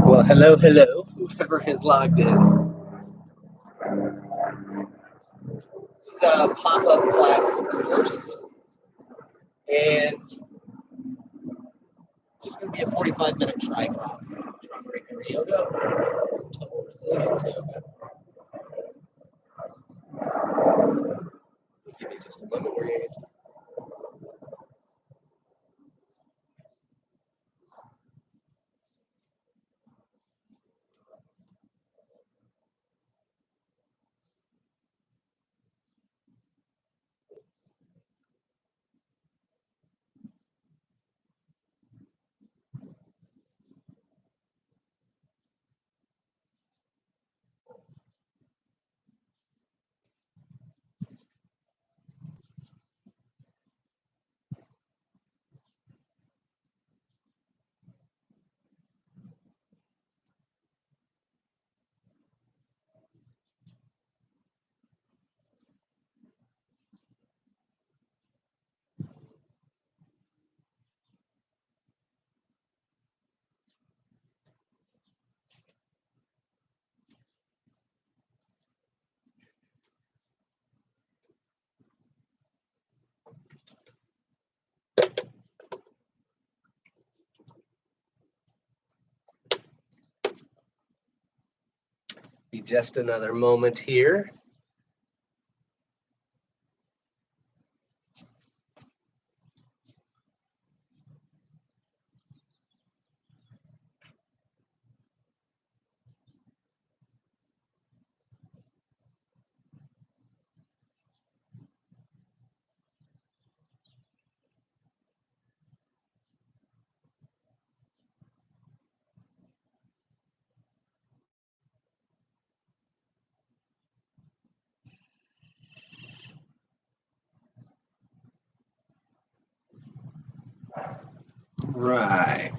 Well, hello, whoever has logged in. This is a pop-up class course, and it's just going to be a 45-minute try class. Trauma recovery yoga, total resilience yoga. Give me just a moment where you guys. Be just another moment here. Right.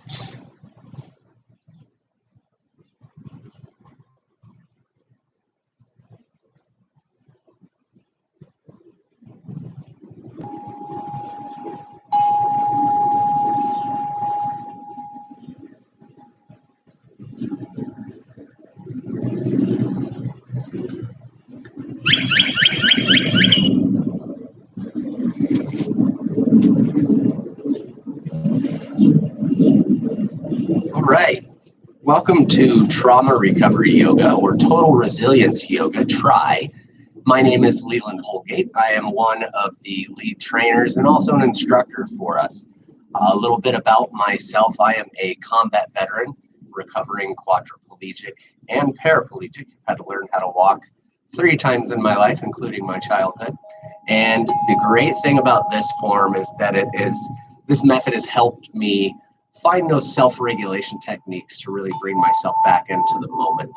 All right. Welcome to Trauma Recovery Yoga or Total Resilience Yoga Try. My name is Leland Holgate. I am one of the lead trainers and also an instructor for us. A little bit about myself. I am a combat veteran, recovering quadriplegic and paraplegic. Had to learn how to walk 3 times in my life, including my childhood. And the great thing about this form is that this method has helped me find those self-regulation techniques to really bring myself back into the moment.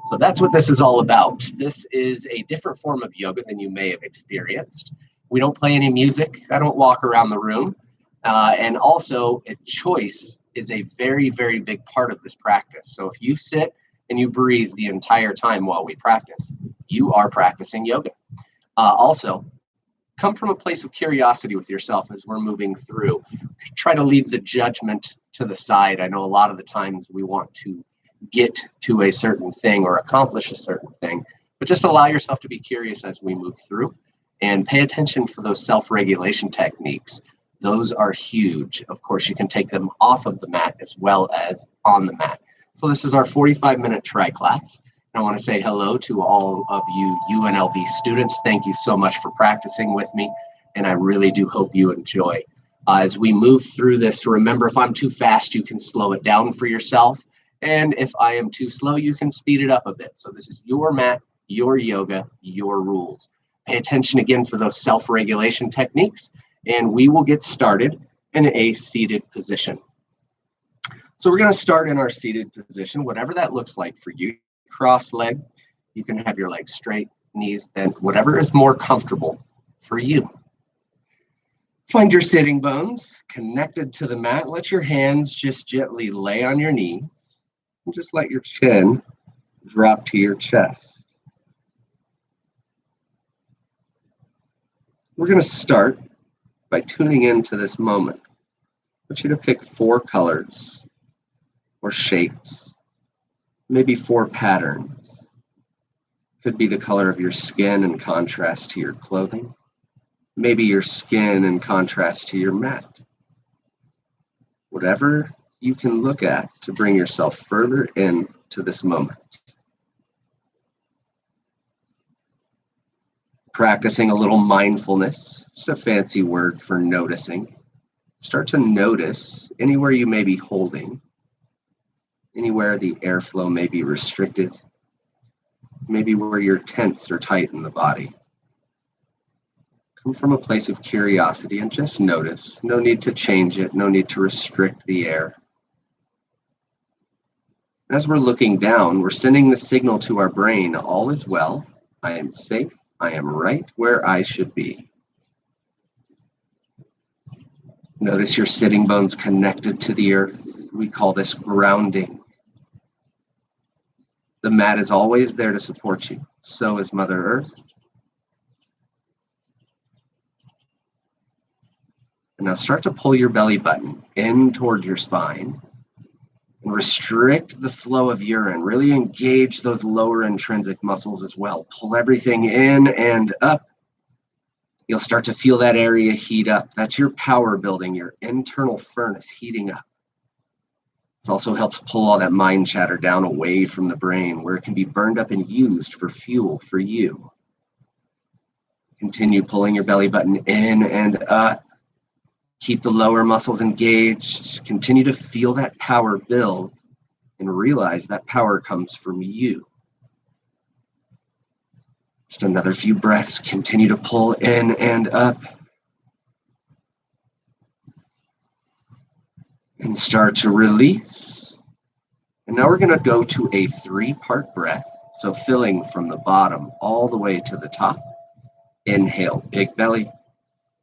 So that's what this is all about. This is a different form of yoga than you may have experienced. We don't play any music. I don't walk around the room. And also, choice is a very, very big part of this practice. So if you sit and you breathe the entire time while we practice, you are practicing yoga. Also, come from a place of curiosity with yourself as we're moving through. Try to leave the judgment to the side. I know a lot of the times we want to get to a certain thing or accomplish a certain thing, but just allow yourself to be curious as we move through and pay attention for those self-regulation techniques. Those are huge. Of course, you can take them off of the mat as well as on the mat. So this is our 45-minute try class. I want to say hello to all of you UNLV students. Thank you so much for practicing with me, and I really do hope you enjoy. As we move through this, remember, if I'm too fast, you can slow it down for yourself. And if I am too slow, you can speed it up a bit. So this is your mat, your yoga, your rules. Pay attention again for those self-regulation techniques, and we will get started in a seated position. So we're going to start in our seated position, whatever that looks like for you. Cross-leg, you can have your legs straight, knees bent, whatever is more comfortable for you. Find your sitting bones connected to the mat. Let your hands just gently lay on your knees. And just let your chin drop to your chest. We're going to start by tuning into this moment. I want you to pick 4 colors or shapes, maybe 4 patterns. Could be the color of your skin in contrast to your clothing. Maybe your skin in contrast to your mat. Whatever you can look at to bring yourself further into this moment. Practicing a little mindfulness, just a fancy word for noticing. Start to notice anywhere you may be holding, anywhere the airflow may be restricted, maybe where you're tense or tight in the body. Come from a place of curiosity and just notice. No need to change it, no need to restrict the air. As we're looking down, we're sending the signal to our brain, all is well, I am safe, I am right where I should be. Notice your sitting bones connected to the earth. We call this grounding. The mat is always there to support you. So is Mother Earth. And now start to pull your belly button in towards your spine and restrict the flow of urine. Really engage those lower intrinsic muscles as well. Pull everything in and up. You'll start to feel that area heat up. That's your power building, your internal furnace heating up. This also helps pull all that mind chatter down away from the brain where it can be burned up and used for fuel for you. Continue pulling your belly button in and up. Keep the lower muscles engaged. Continue to feel that power build and realize that power comes from you. Just another few breaths. Continue to pull in and up. And start to release. And now we're going to go to a 3-part breath. So filling from the bottom all the way to the top. Inhale, big belly,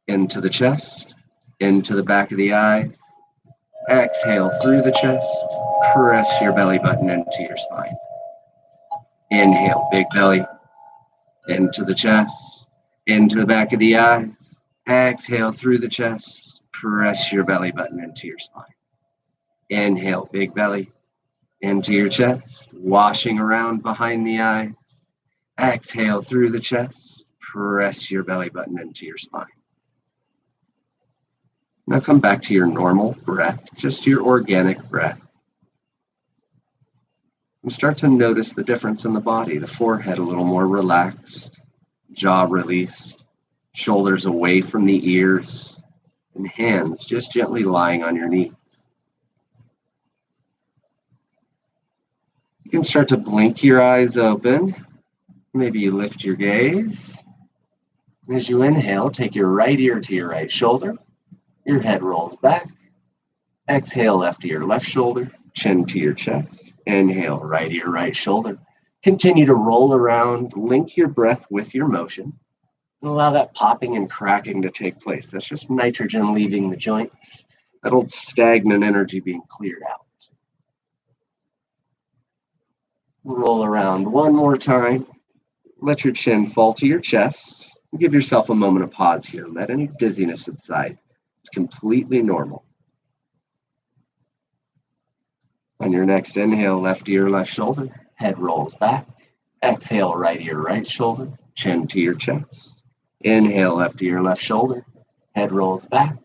into the chest. Into the back of the eyes. Exhale through the chest. Press your belly button into your spine. Inhale, big belly. Into the chest. Into the back of the eyes. Exhale through the chest. Press your belly button into your spine. Inhale, big belly. Into your chest. Washing around behind the eyes. Exhale through the chest. Press your belly button into your spine. Now come back to your normal breath, just your organic breath. And start to notice the difference in the body. The forehead a little more relaxed, jaw released, shoulders away from the ears, and hands just gently lying on your knees. You can start to blink your eyes open. Maybe you lift your gaze. As you inhale, take your right ear to your right shoulder. Your head rolls back. Exhale, left ear, left shoulder, chin to your chest. Inhale, right ear, right shoulder. Continue to roll around, link your breath with your motion, and allow that popping and cracking to take place. That's just nitrogen leaving the joints, that old stagnant energy being cleared out. Roll around one more time. Let your chin fall to your chest. Give yourself a moment of pause here. Let any dizziness subside. It's completely normal. On your next inhale, left ear, left shoulder, head rolls back. Exhale, right ear, right shoulder, chin to your chest. Inhale, left ear, left shoulder, head rolls back.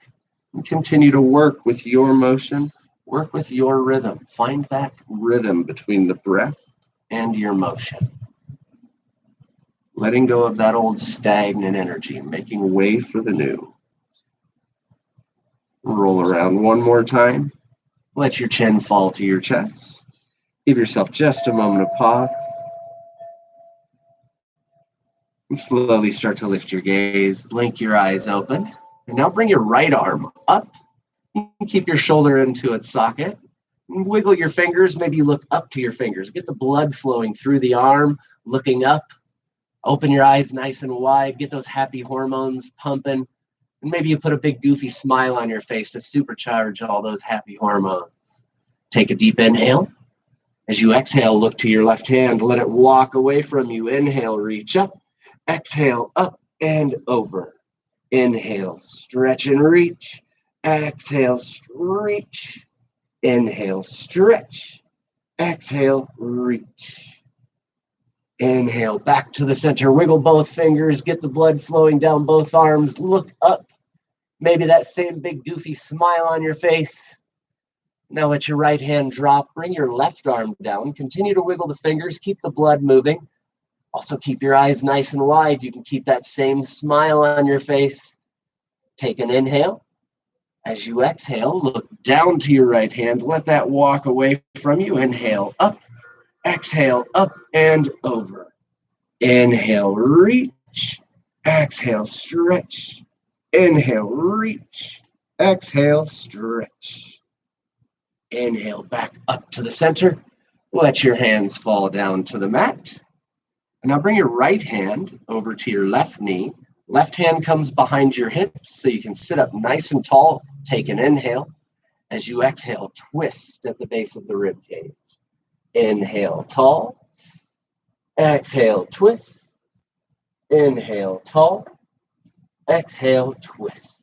And continue to work with your motion, work with your rhythm. Find that rhythm between the breath and your motion. Letting go of that old stagnant energy, making way for the new. Roll around one more time. Let your chin fall to your chest. Give yourself just a moment of pause. And slowly start to lift your gaze. Blink your eyes open. And now bring your right arm up. Keep your shoulder into its socket. Wiggle your fingers. Maybe look up to your fingers. Get the blood flowing through the arm, looking up. Open your eyes nice and wide. Get those happy hormones pumping. And maybe you put a big goofy smile on your face to supercharge all those happy hormones. Take a deep inhale. As you exhale, look to your left hand. Let it walk away from you. Inhale, reach up. Exhale, up and over. Inhale, stretch and reach. Exhale, reach. Inhale, stretch. Exhale, reach. Inhale, back to the center. Wiggle both fingers. Get the blood flowing down both arms. Look up. Maybe that same big goofy smile on your face. Now let your right hand drop. Bring your left arm down. Continue to wiggle the fingers. Keep the blood moving. Also keep your eyes nice and wide. You can keep that same smile on your face. Take an inhale. As you exhale, look down to your right hand. Let that walk away from you. Inhale, up. Exhale, up and over. Inhale, reach. Exhale, stretch. Inhale, reach. Exhale, stretch. Inhale, back up to the center. Let your hands fall down to the mat. And now bring your right hand over to your left knee. Left hand comes behind your hips so you can sit up nice and tall. Take an inhale. As you exhale, twist at the base of the rib cage. Inhale, tall. Exhale, twist. Inhale, tall. Exhale, twist.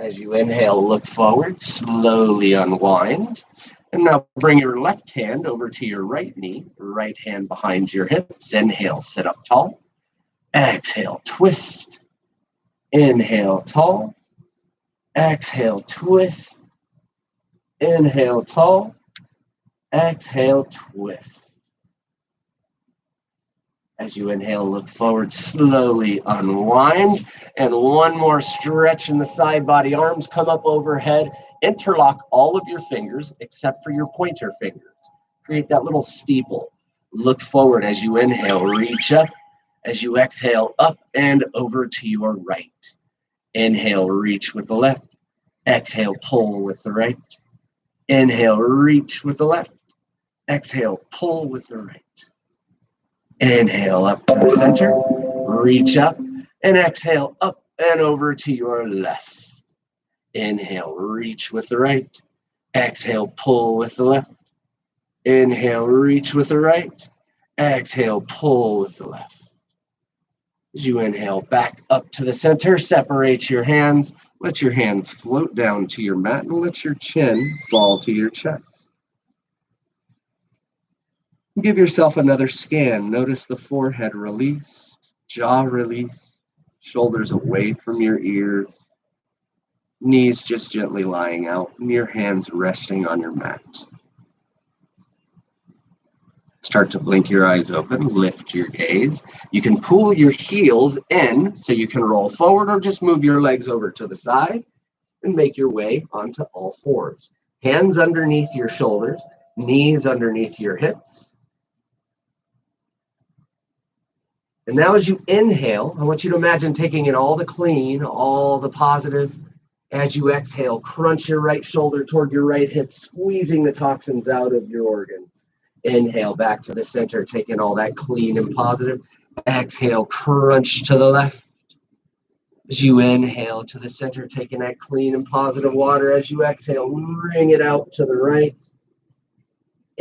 As you inhale, look forward, slowly unwind. And now bring your left hand over to your right knee, right hand behind your hips. Inhale, sit up tall. Exhale, twist. Inhale, tall. Exhale, twist. Inhale, tall. Exhale, twist. As you inhale, look forward, slowly unwind. And one more stretch in the side body. Arms come up overhead. Interlock all of your fingers except for your pointer fingers. Create that little steeple. Look forward as you inhale, reach up. As you exhale, up and over to your right. Inhale, reach with the left. Exhale, pull with the right. Inhale, reach with the left. Exhale, pull with the right. Inhale, up to the center. Reach up and exhale, up and over to your left. Inhale, reach with the right. Exhale, pull with the left. Inhale, reach with the right. Exhale, pull with the left. As you inhale, back up to the center, separate your hands. Let your hands float down to your mat and let your chin fall to your chest. Give yourself another scan. Notice the forehead released, jaw released, shoulders away from your ears, knees just gently lying out, and your hands resting on your mat. Start to blink your eyes open, lift your gaze. You can pull your heels in so you can roll forward or just move your legs over to the side and make your way onto all fours. Hands underneath your shoulders, knees underneath your hips. And now as you inhale, I want you to imagine taking in all the clean, all the positive. As you exhale, crunch your right shoulder toward your right hip, squeezing the toxins out of your organs. Inhale back to the center, taking all that clean and positive. Exhale, crunch to the left. As you inhale to the center, taking that clean and positive water. As you exhale, wring it out to the right.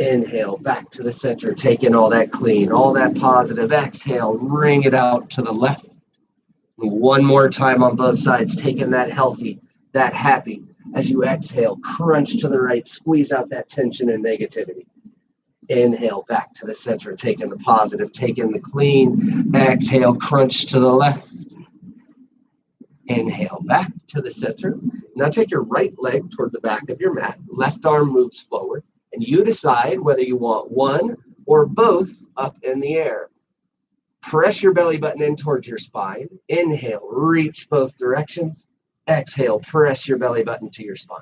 Inhale back to the center, taking all that clean, all that positive. Exhale, wring it out to the left. And one more time on both sides, taking that healthy, that happy. As you exhale, crunch to the right, squeeze out that tension and negativity. Inhale back to the center, taking the positive, taking the clean. Exhale, crunch to the left. Inhale back to the center. Now take your right leg toward the back of your mat. Left arm moves forward. And you decide whether you want one or both up in the air. Press your belly button in towards your spine. Inhale, reach both directions. Exhale, press your belly button to your spine.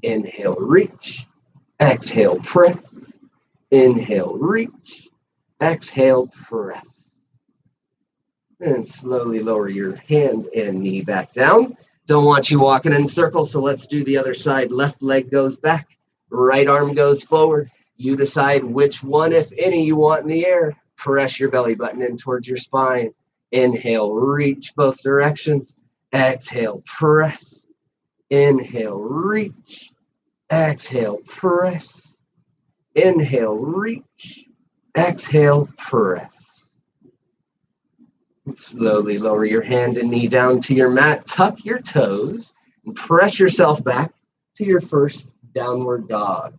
Inhale, reach. Exhale, press. Inhale, reach. Exhale, press. And slowly lower your hand and knee back down. Don't want you walking in circles, so let's do the other side. Left leg goes back, right arm goes forward. You decide which one, if any, you want in the air. Press your belly button in towards your spine. Inhale, reach both directions. Exhale, press. Inhale, reach. Exhale, press. Inhale, reach. Exhale, press. And slowly lower your hand and knee down to your mat. Tuck your toes and press yourself back to your first downward dog.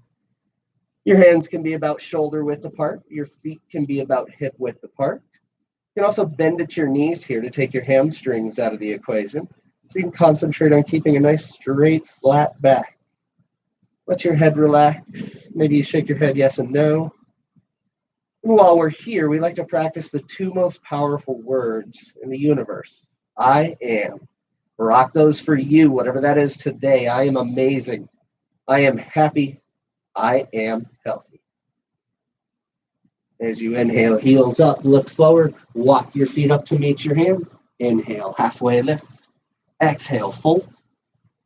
Your hands can be about shoulder width apart. Your feet can be about hip width apart. You can also bend at your knees here to take your hamstrings out of the equation. So you can concentrate on keeping a nice straight, flat back. Let your head relax. Maybe you shake your head yes and no. And while we're here, we like to practice the two most powerful words in the universe. I am. Rock those for you, whatever that is today. I am amazing. I am happy. I am healthy. As you inhale, heels up, look forward, walk your feet up to meet your hands. Inhale, halfway lift. Exhale, fold.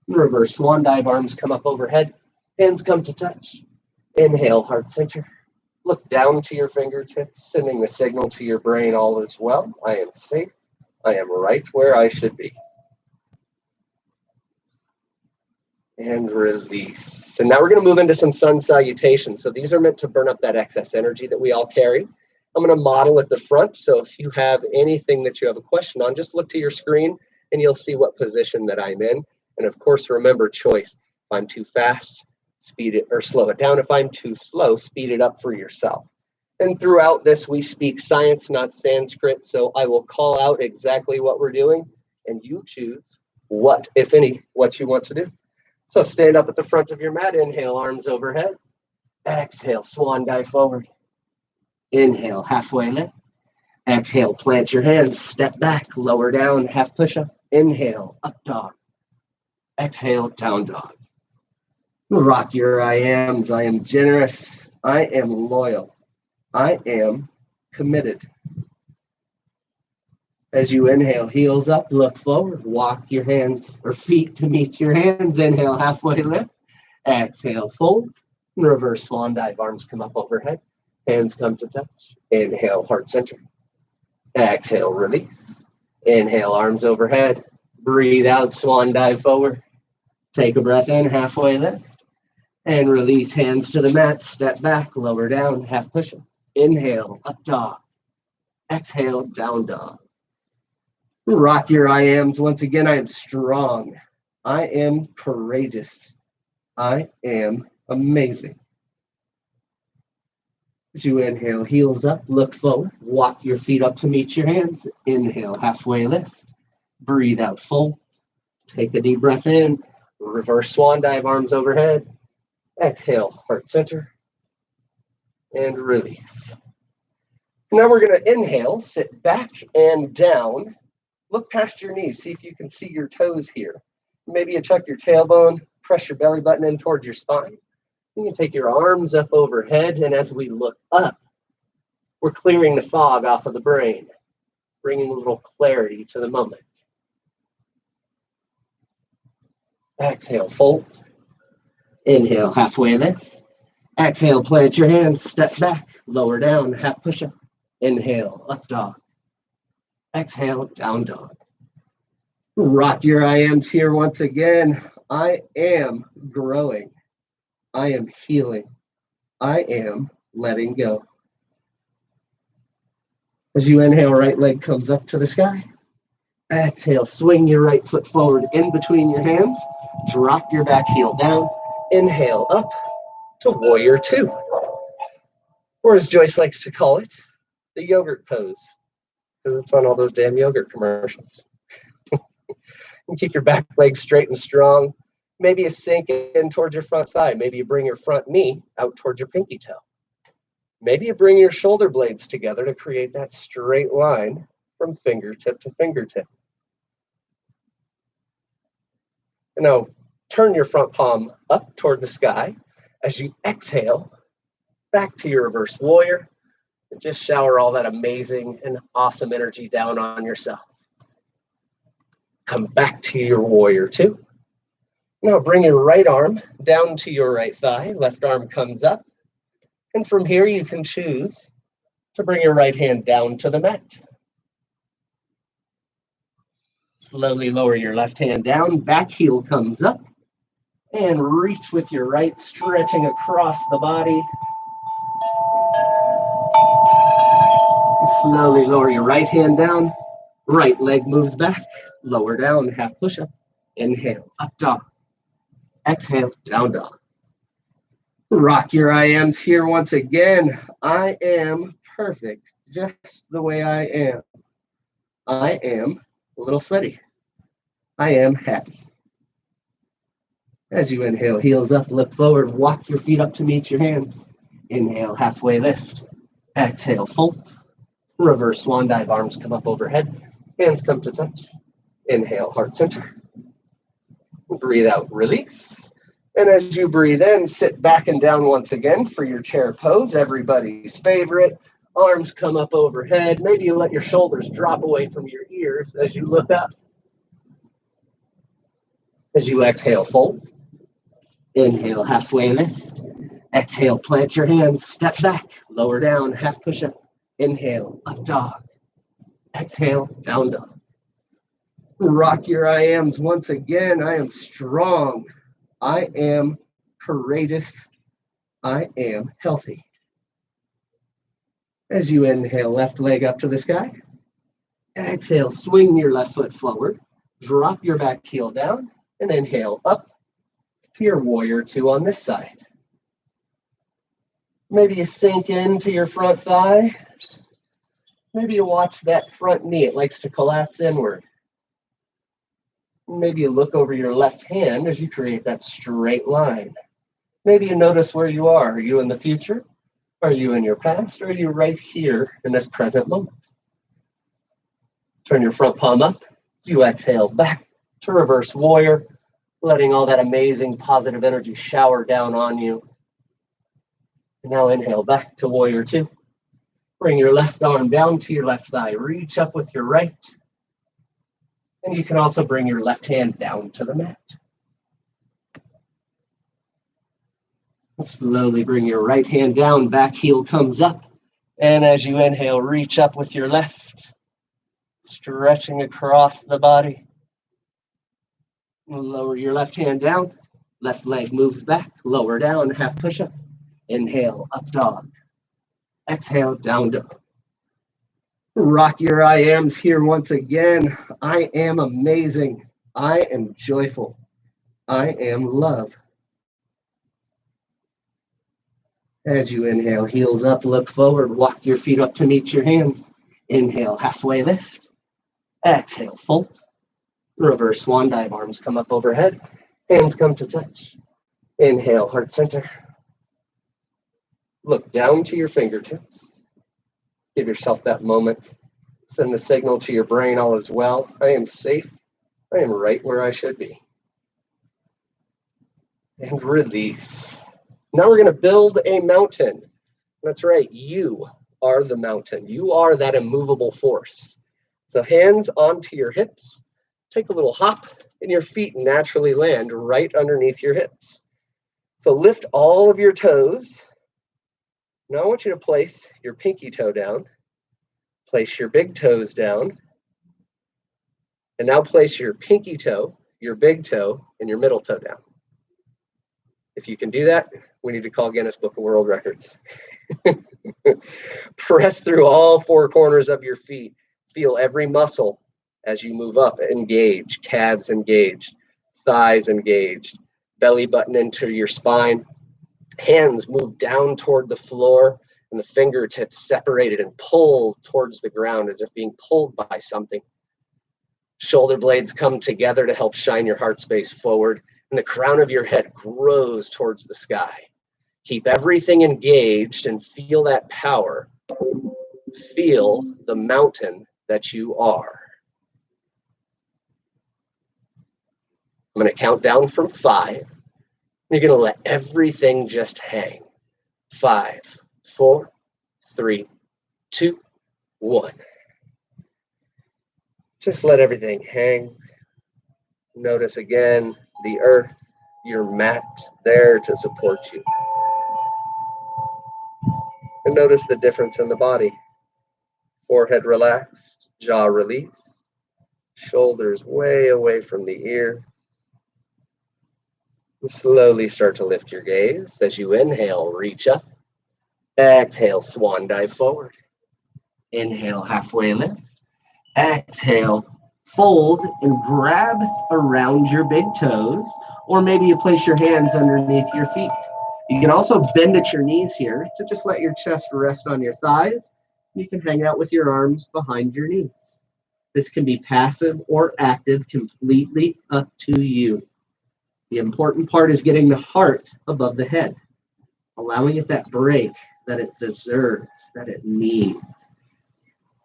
Reverse swan dive, arms come up overhead, hands come to touch. Inhale, heart center. Look down to your fingertips, sending the signal to your brain all is well. I am safe. I am right where I should be. And release. And now we're going to move into some sun salutations. So these are meant to burn up that excess energy that we all carry. I'm going to model at the front. So if you have anything that you have a question on, just look to your screen and you'll see what position that I'm in. And of course, remember choice. If I'm too fast, speed it or slow it down. If I'm too slow, speed it up for yourself. And throughout this, we speak science, not Sanskrit. So I will call out exactly what we're doing and you choose what, if any, what you want to do. So stand up at the front of your mat. Inhale, arms overhead. Exhale, swan dive forward. Inhale, halfway lift. Exhale, plant your hands, step back, lower down, half push-up. Inhale, up dog. Exhale, down dog. Rock your I ams. I am generous. I am loyal. I am committed. As you inhale, heels up, look forward, walk your hands or feet to meet your hands. Inhale, halfway lift. Exhale, fold. Reverse swan dive, arms come up overhead. Hands come to touch. Inhale, heart center. Exhale, release. Inhale, arms overhead. Breathe out, swan dive forward. Take a breath in, halfway lift. And release, hands to the mat, step back, lower down, half push-up. Inhale, up dog. Exhale, down dog. Rock your I ams. Once again, I am strong. I am courageous. I am amazing. As you inhale, heels up, look forward, walk your feet up to meet your hands. Inhale, halfway lift. Breathe out, fold. Take a deep breath in. Reverse swan dive, arms overhead. Exhale, heart center. And release. Now we're going to inhale, sit back and down. Look past your knees. See if you can see your toes here. Maybe you tuck your tailbone, press your belly button in towards your spine. You can take your arms up overhead, and as we look up, we're clearing the fog off of the brain, bringing a little clarity to the moment. Exhale, fold. Inhale, halfway lift. Exhale, plant your hands, step back, lower down, half push-up. Inhale, up dog. Exhale, down dog. Rock your I ams here once again. I am growing. I am healing. I am letting go. As you inhale, right leg comes up to the sky. Exhale, swing your right foot forward in between your hands. Drop your back heel down. Inhale up to warrior two. Or as Joyce likes to call it, the yogurt pose. Because it's on all those damn yogurt commercials. And keep your back leg straight and strong. Maybe you sink in towards your front thigh. Maybe you bring your front knee out towards your pinky toe. Maybe you bring your shoulder blades together to create that straight line from fingertip to fingertip. And now turn your front palm up toward the sky. As you exhale, back to your reverse warrior, and just shower all that amazing and awesome energy down on yourself. Come back to your warrior two. Now bring your right arm down to your right thigh, left arm comes up, and from here you can choose to bring your right hand down to the mat. Slowly lower your left hand down, back heel comes up, and reach with your right, stretching across the body. Slowly lower your right hand down, right leg moves back, lower down, half push-up. Inhale, up dog. Exhale, down dog. Rock your I ams here once again. I am perfect, just the way I am. I am a little sweaty. I am happy. As you inhale, heels up, look forward, walk your feet up to meet your hands. Inhale, halfway lift. Exhale, fold. Reverse swan dive, arms come up overhead, hands come to touch. Inhale, heart center. Breathe out, release. And as you breathe in, sit back and down once again for your chair pose, everybody's favorite. Arms come up overhead. Maybe you let your shoulders drop away from your ears as you look up. As you exhale, fold. Inhale, halfway lift. Exhale, plant your hands, step back, lower down, half push-up. Inhale, up dog. Exhale, down dog. Rock your I ams once again. I am strong. I am courageous. I am healthy. As you inhale, left leg up to the sky. Exhale, swing your left foot forward. Drop your back heel down and inhale up to your warrior two on this side. Maybe you sink into your front thigh. Maybe you watch that front knee. It likes to collapse inward. Maybe you look over your left hand as you create that straight line. Maybe you notice where you are. Are you in the future? Are you in your past? Or are you right here in this present moment? Turn your front palm up. You exhale back to reverse warrior, letting all that amazing positive energy shower down on you. And now inhale back to warrior two. Bring your left arm down to your left thigh. Reach up with your right. And you can also bring your left hand down to the mat. Slowly bring your right hand down, back heel comes up. And as you inhale, reach up with your left, stretching across the body. Lower your left hand down, left leg moves back, lower down, half push-up. Inhale, up dog. Exhale, down dog. Rock your I ams here once again. I am amazing. I am joyful. I am love. As you inhale, heels up, look forward, walk your feet up to meet your hands. Inhale, halfway lift. Exhale, fold. Reverse swan dive, arms come up overhead, hands come to touch. Inhale, heart center. Look down to your fingertips. Give yourself that moment. Send the signal to your brain, all is well. I am safe. I am right where I should be. And release. Now we're going to build a mountain. That's right. You are the mountain. You are that immovable force. So hands onto your hips. Take a little hop and your feet naturally land right underneath your hips. So lift all of your toes. Now I want you to place your pinky toe down. Place your big toes down. And now place your pinky toe, your big toe, and your middle toe down. If you can do that, we need to call Guinness Book of World Records. Press through all four corners of your feet. Feel every muscle as you move up. Engage, calves engaged, thighs engaged, belly button into your spine. Hands move down toward the floor and the fingertips separated and pulled towards the ground as if being pulled by something. Shoulder blades come together to help shine your heart space forward, and the crown of your head grows towards the sky. Keep everything engaged and feel that power. Feel the mountain that you are. I'm going to count down from 5. You're going to let everything just hang. 5, 4, 3, 2, 1. Just let everything hang. Notice again the earth, your mat there to support you. And notice the difference in the body. Forehead relaxed, jaw released, shoulders way away from the ear. And slowly start to lift your gaze. As you inhale, reach up. Exhale, swan dive forward. Inhale, halfway lift. Exhale, fold and grab around your big toes, or maybe you place your hands underneath your feet. You can also bend at your knees here to just let your chest rest on your thighs. You can hang out with your arms behind your knees. This can be passive or active, completely up to you. The important part is getting the heart above the head, allowing it that break that it deserves, that it needs.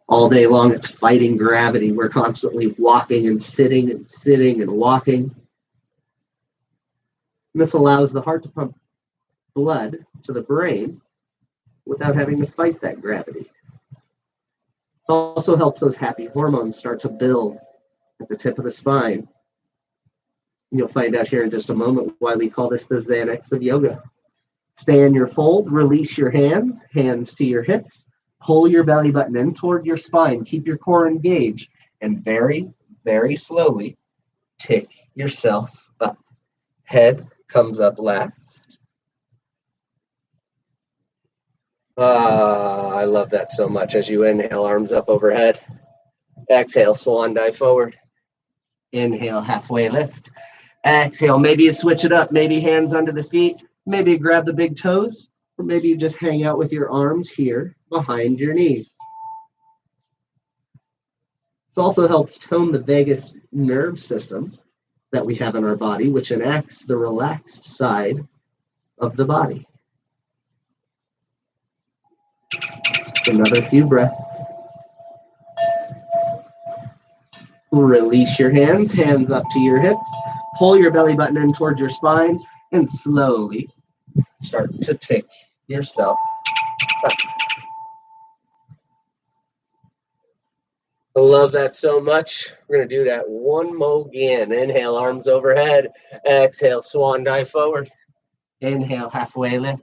All day long, it's fighting gravity. We're constantly walking and sitting and walking. And this allows the heart to pump blood to the brain without having to fight that gravity. It also helps those happy hormones start to build at the tip of the spine. And you'll find out here in just a moment why we call this the Xanax of yoga. Stay in your fold, release your hands to your hips, pull your belly button in toward your spine, keep your core engaged, and very, very slowly tick yourself up. Head comes up last. I love that so much. As you inhale, arms up overhead. Exhale, swan dive forward. Inhale, halfway lift. Exhale, maybe you switch it up. Maybe hands under the feet. Maybe you grab the big toes. Or maybe you just hang out with your arms here behind your knees. This also helps tone the vagus nerve system that we have in our body, which enacts the relaxed side of the body. Another few breaths. Release your hands up to your hips. Pull your belly button in towards your spine and slowly start to tick yourself up. I love that so much. We're going to do that one more again. Inhale, arms overhead. Exhale, swan dive forward. Inhale, halfway lift.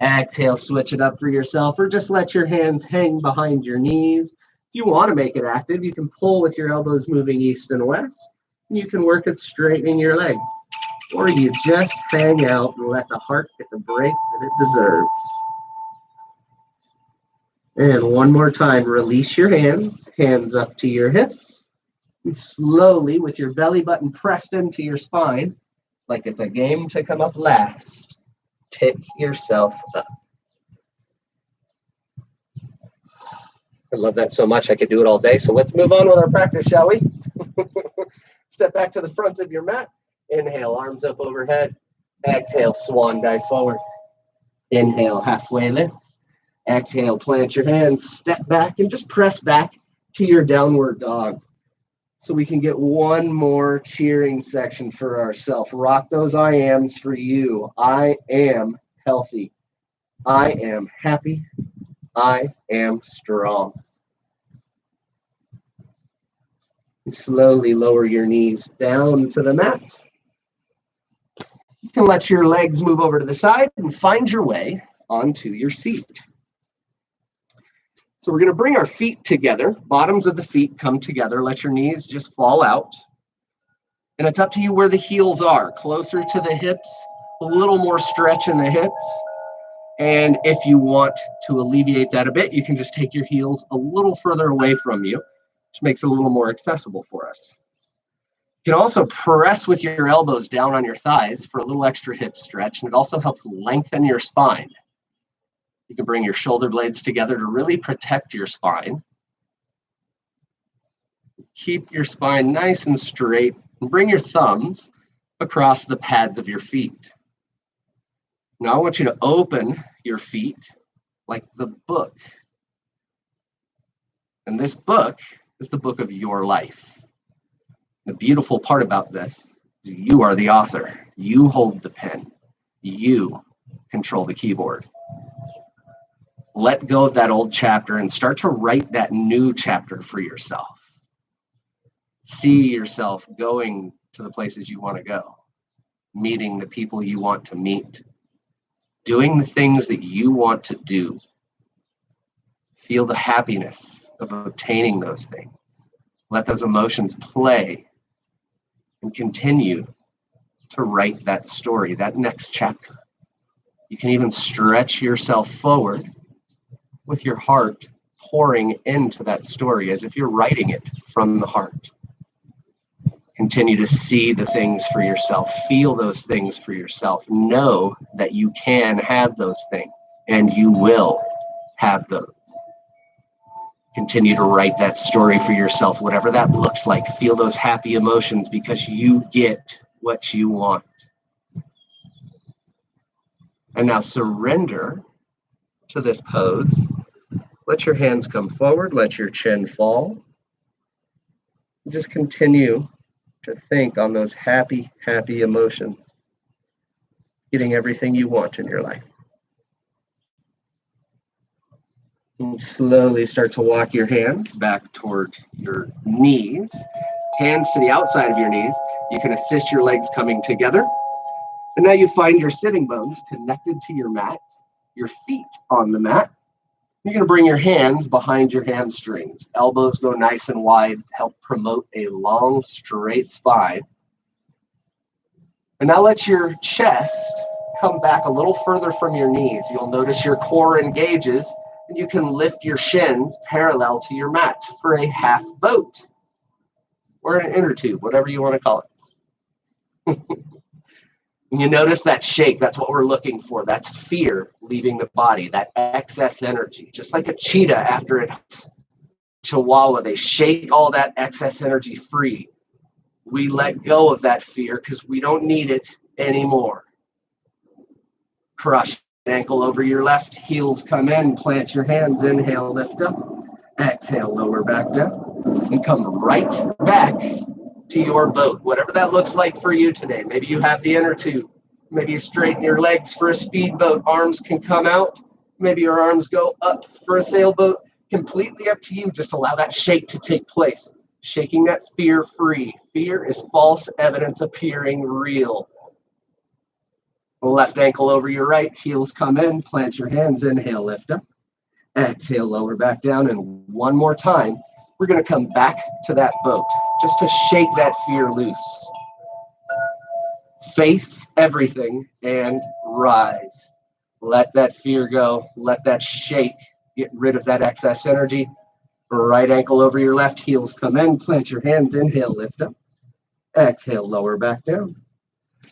Exhale, switch it up for yourself, or just let your hands hang behind your knees. If you want to make it active, you can pull with your elbows moving east and west. You can work at straightening your legs, or you just hang out and let the heart get the break that it deserves. And one more time, release your hands up to your hips, and slowly, with your belly button pressed into your spine, like it's a game to come up last, tick yourself up. I love that so much. I could do it all day. So let's move on with our practice, shall we? Step back to the front of your mat. Inhale, arms up overhead. Exhale, swan dive forward. Inhale, halfway lift. Exhale, plant your hands, step back, and just press back to your downward dog. So we can get one more cheering section for ourselves. Rock those I ams for you. I am healthy. I am happy. I am strong. And slowly lower your knees down to the mat. You can let your legs move over to the side and find your way onto your seat. So we're going to bring our feet together. Bottoms of the feet come together. Let your knees just fall out. And it's up to you where the heels are. Closer to the hips, a little more stretch in the hips. And if you want to alleviate that a bit, you can just take your heels a little further away from you, which makes it a little more accessible for us. You can also press with your elbows down on your thighs for a little extra hip stretch, and it also helps lengthen your spine. You can bring your shoulder blades together to really protect your spine. Keep your spine nice and straight, and bring your thumbs across the pads of your feet. Now I want you to open your feet like the book. And this book is the book of your life. The beautiful part about this is you are the author. You hold the pen. You control the keyboard. Let go of that old chapter and start to write that new chapter for yourself. See yourself going to the places you want to go, meeting the people you want to meet, doing the things that you want to do. Feel the happiness of obtaining those things. Let those emotions play and continue to write that story, that next chapter. You can even stretch yourself forward with your heart pouring into that story as if you're writing it from the heart. Continue to see the things for yourself, feel those things for yourself, know that you can have those things and you will have those. Continue to write that story for yourself, whatever that looks like. Feel those happy emotions because you get what you want. And now surrender to this pose. Let your hands come forward, let your chin fall. Just continue to think on those happy, happy emotions, getting everything you want in your life. And slowly start to walk your hands back toward your knees, hands to the outside of your knees. You can assist your legs coming together. And now you find your sitting bones connected to your mat, your feet on the mat. You're going to bring your hands behind your hamstrings. Elbows go nice and wide to help promote a long, straight spine. And now let your chest come back a little further from your knees. You'll notice your core engages, and you can lift your shins parallel to your mat for a half boat or an inner tube, whatever you want to call it. You notice that shake, that's what we're looking for. That's fear leaving the body, that excess energy. Just like a cheetah after it hunts chihuahua, they shake all that excess energy free. We let go of that fear because we don't need it anymore. Crush ankle over your left, heels come in, plant your hands, inhale, lift up. Exhale, lower back down. And come right back to your boat, whatever that looks like for you today. Maybe you have the inner tube. Maybe you straighten your legs for a speedboat. Arms can come out. Maybe your arms go up for a sailboat. Completely up to you. Just allow that shake to take place. Shaking that fear free. Fear is false evidence appearing real. Left ankle over your right. Heels come in. Plant your hands. Inhale, lift up. Exhale, lower back down. And one more time, we're going to come back to that boat just to shake that fear loose. Face everything and rise. Let that fear go. Let that shake. Get rid of that excess energy. Right ankle over your left, heels come in. Plant your hands. Inhale, lift up. Exhale, lower back down.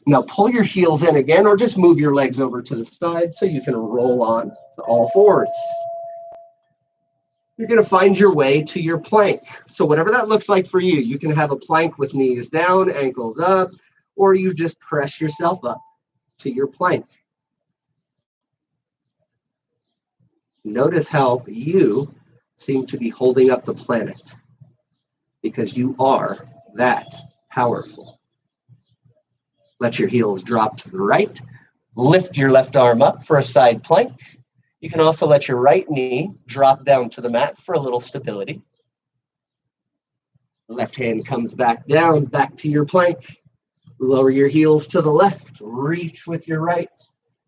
Now pull your heels in again or just move your legs over to the side so you can roll on to all fours. You're going to find your way to your plank. So whatever that looks like for you, you can have a plank with knees down, ankles up, or you just press yourself up to your plank. Notice how you seem to be holding up the planet because you are that powerful. Let your heels drop to the right. Lift your left arm up for a side plank. You can also let your right knee drop down to the mat for a little stability. Left hand comes back down, back to your plank. Lower your heels to the left. Reach with your right.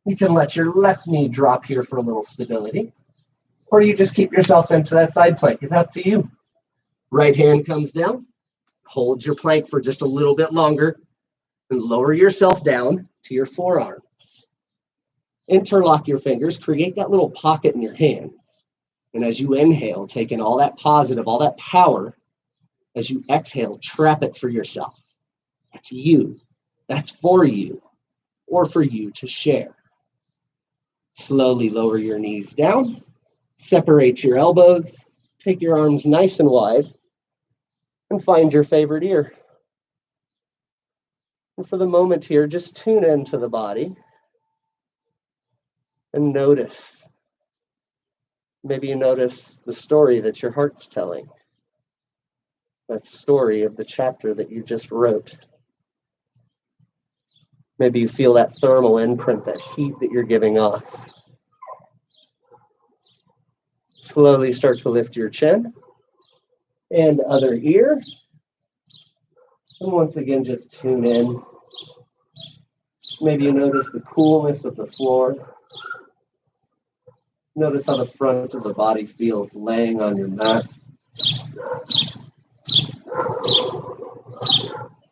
You can let your left knee drop here for a little stability. Or you just keep yourself into that side plank. It's up to you. Right hand comes down. Hold your plank for just a little bit longer. And lower yourself down to your forearms. Interlock your fingers. Create that little pocket in your hands. And as you inhale, take in all that positive, all that power. As you exhale, trap it for yourself. That's you. That's for you. Or for you to share. Slowly lower your knees down. Separate your elbows. Take your arms nice and wide. And find your favorite ear. And for the moment here, just tune into the body. And notice. Maybe you notice the story that your heart's telling. That story of the chapter that you just wrote. Maybe you feel that thermal imprint, that heat that you're giving off. Slowly start to lift your chin and other ear. And once again, just tune in. Maybe you notice the coolness of the floor. Notice how the front of the body feels laying on your mat.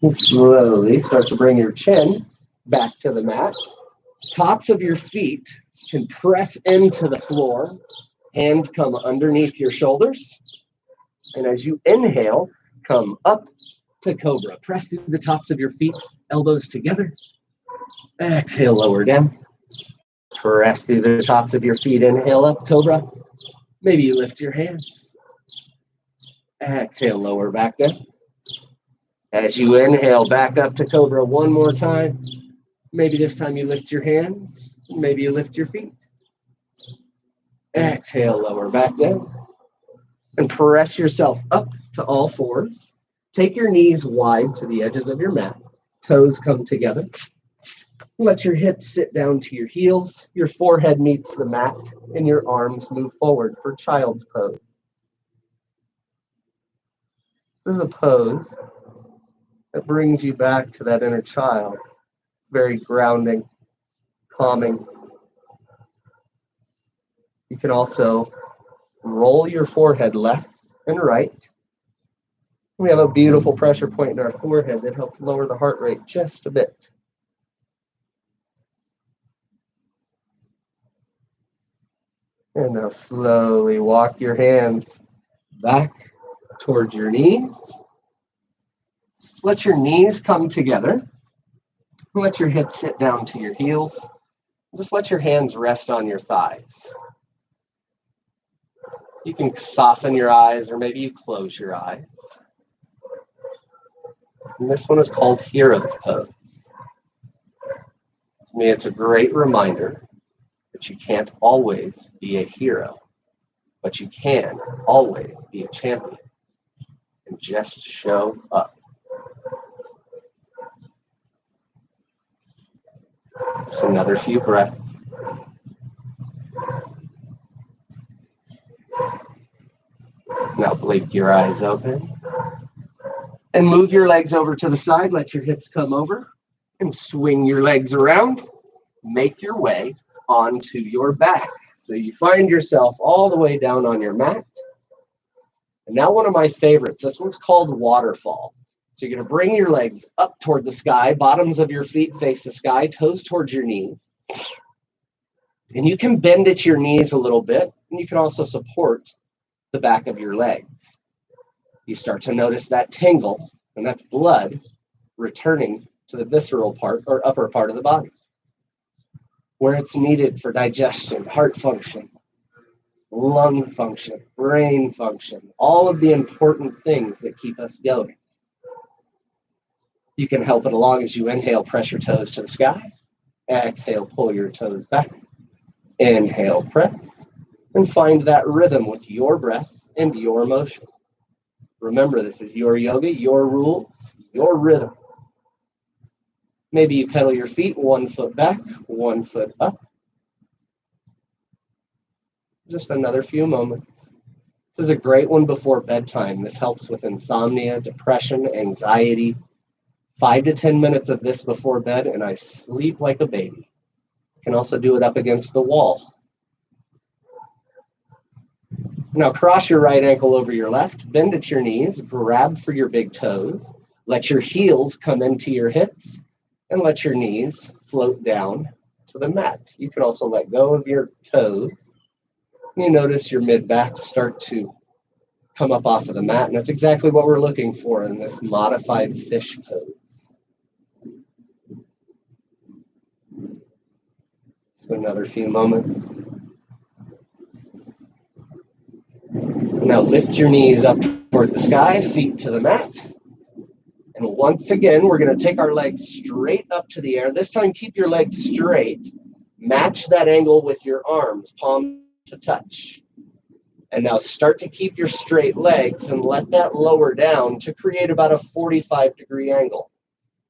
And slowly start to bring your chin back to the mat. Tops of your feet can press into the floor. Hands come underneath your shoulders. And as you inhale, come up to cobra. Press through the tops of your feet, elbows together. Exhale, lower down. Press through the tops of your feet, inhale up, cobra. Maybe you lift your hands. Exhale, lower back down. As you inhale, back up to cobra one more time. Maybe this time you lift your hands. Maybe you lift your feet. Exhale, lower back down. And press yourself up to all fours. Take your knees wide to the edges of your mat. Toes come together. Let your hips sit down to your heels. Your forehead meets the mat, and your arms move forward for child's pose. This is a pose that brings you back to that inner child. It's very grounding, calming. You can also roll your forehead left and right. We have a beautiful pressure point in our forehead that helps lower the heart rate just a bit. And now slowly walk your hands back towards your knees. Let your knees come together. Let your hips sit down to your heels. Just let your hands rest on your thighs. You can soften your eyes, or maybe you close your eyes. And this one is called Hero's Pose. To me, it's a great reminder that you can't always be a hero, but you can always be a champion. And just show up. Just another few breaths. Now blink your eyes open. And move your legs over to the side. Let your hips come over. And swing your legs around. Make your way onto your back. So you find yourself all the way down on your mat. And now one of my favorites. This one's called waterfall. So you're going to bring your legs up toward the sky. Bottoms of your feet face the sky. Toes towards your knees. And you can bend at your knees a little bit. And you can also support the back of your legs. You start to notice that tingle, and that's blood returning to the visceral part or upper part of the body, where it's needed for digestion, heart function, lung function, brain function, all of the important things that keep us going. You can help it along as you inhale, press your toes to the sky. Exhale, pull your toes back. Inhale, press. And find that rhythm with your breath and your motion. Remember, this is your yoga, your rules, your rhythm. Maybe you pedal your feet 1 foot back, 1 foot up. Just another few moments. This is a great one before bedtime. This helps with insomnia, depression, anxiety. 5 to 10 minutes of this before bed, and I sleep like a baby. You can also do it up against the wall. Now cross your right ankle over your left, bend at your knees, grab for your big toes, let your heels come into your hips, and let your knees float down to the mat. You can also let go of your toes. You notice your mid-back start to come up off of the mat, and that's exactly what we're looking for in this modified fish pose. So another few moments. Now lift your knees up toward the sky, feet to the mat. And once again, we're going to take our legs straight up to the air. This time, keep your legs straight. Match that angle with your arms, palm to touch. And now start to keep your straight legs and let that lower down to create about a 45-degree angle.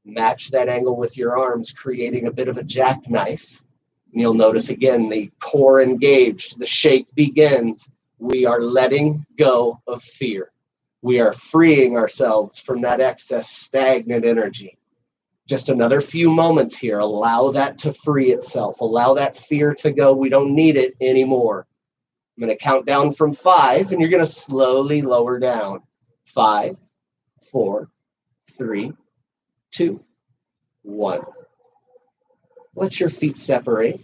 Match that angle with your arms, creating a bit of a jackknife. You'll notice again the core engaged, the shake begins. We are letting go of fear. We are freeing ourselves from that excess stagnant energy. Just another few moments here. Allow that to free itself. Allow that fear to go. We don't need it anymore. I'm going to count down from 5, and you're going to slowly lower down. 5, 4, 3, 2, 1. Let your feet separate.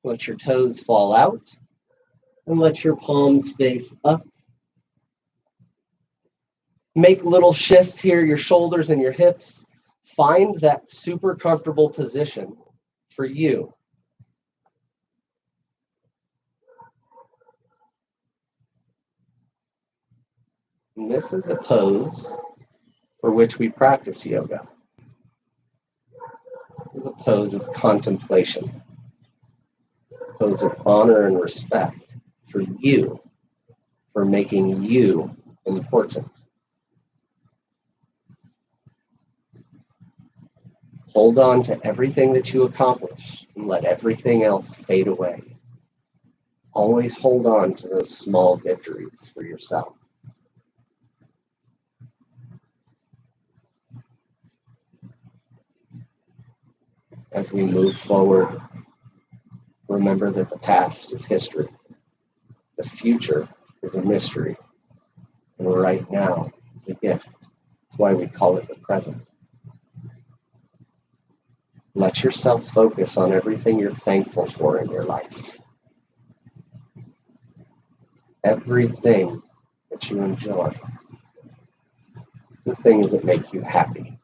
Let your toes fall out. And let your palms face up. Make little shifts here, your shoulders and your hips. Find that super comfortable position for you. And this is the pose for which we practice yoga. This is a pose of contemplation, a pose of honor and respect for you, for making you important. Hold on to everything that you accomplish and let everything else fade away. Always hold on to those small victories for yourself. As we move forward, remember that the past is history. The future is a mystery. And right now is a gift. That's why we call it the present. Let yourself focus on everything you're thankful for in your life. Everything that you enjoy. The things that make you happy.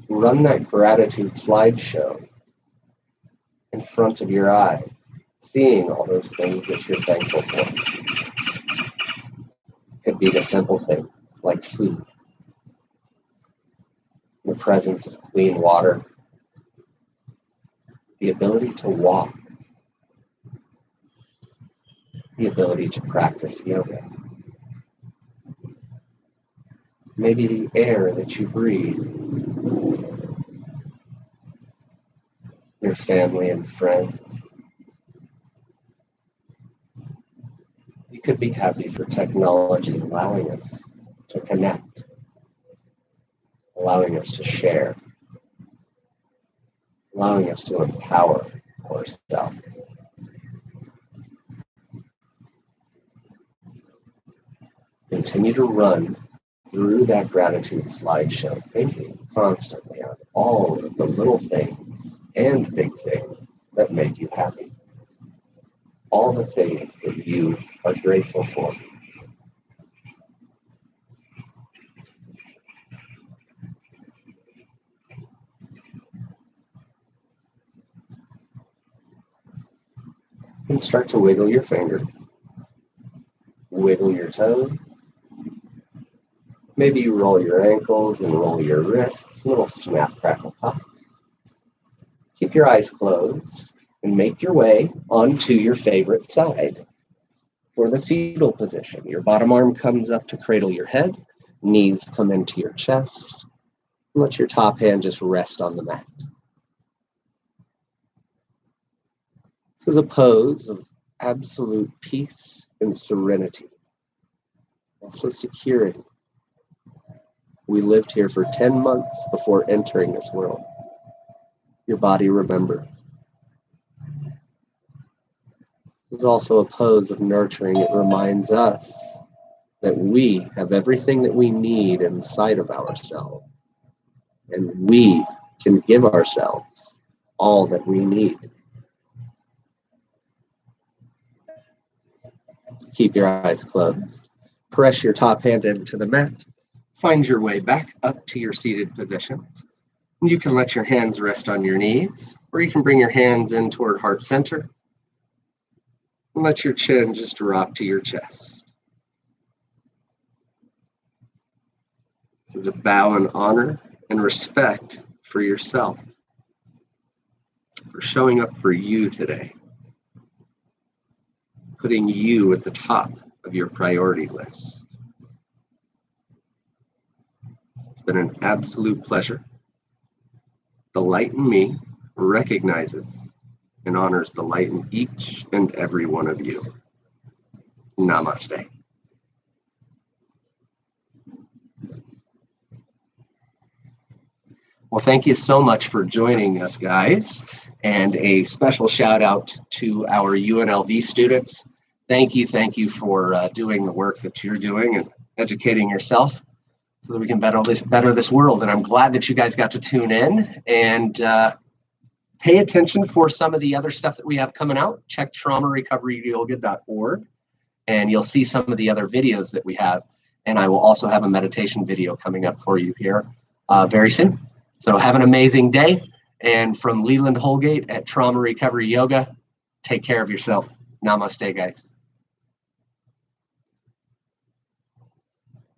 Run that gratitude slideshow in front of your eyes, seeing all those things that you're thankful for. Could be the simple things like food, the presence of clean water, the ability to walk, the ability to practice yoga, maybe the air that you breathe, your family and friends. You could be happy for technology allowing us to connect, allowing us to share, allowing us to empower ourselves. Continue to run through that gratitude slideshow, thinking constantly on all of the little things and big things that make you happy. All the things that you are grateful for. And start to wiggle your fingers, wiggle your toes. Maybe you roll your ankles and roll your wrists, little snap, crackle, pops. Keep your eyes closed and make your way onto your favorite side. For the fetal position, your bottom arm comes up to cradle your head, knees come into your chest, and let your top hand just rest on the mat. This is a pose of absolute peace and serenity, also security. We lived here for 10 months before entering this world. Your body remembers. This is also a pose of nurturing. It reminds us that we have everything that we need inside of ourselves, and we can give ourselves all that we need. Keep your eyes closed. Press your top hand into the mat. Find your way back up to your seated position. You can let your hands rest on your knees, or you can bring your hands in toward heart center. And let your chin just drop to your chest. This is a bow in honor and respect for yourself, for showing up for you today, putting you at the top of your priority list. been an absolute pleasure. The light in me recognizes and honors the light in each and every one of you. Namaste. Well, thank you so much for joining us, guys. And a special shout out to our UNLV students. Thank you for doing the work that you're doing and educating yourself so that we can better this world. And I'm glad that you guys got to tune in and pay attention for some of the other stuff that we have coming out. Check traumarecoveryyoga.org and you'll see some of the other videos that we have. And I will also have a meditation video coming up for you here very soon. So have an amazing day. And from Leland Holgate at Trauma Recovery Yoga, take care of yourself. Namaste, guys.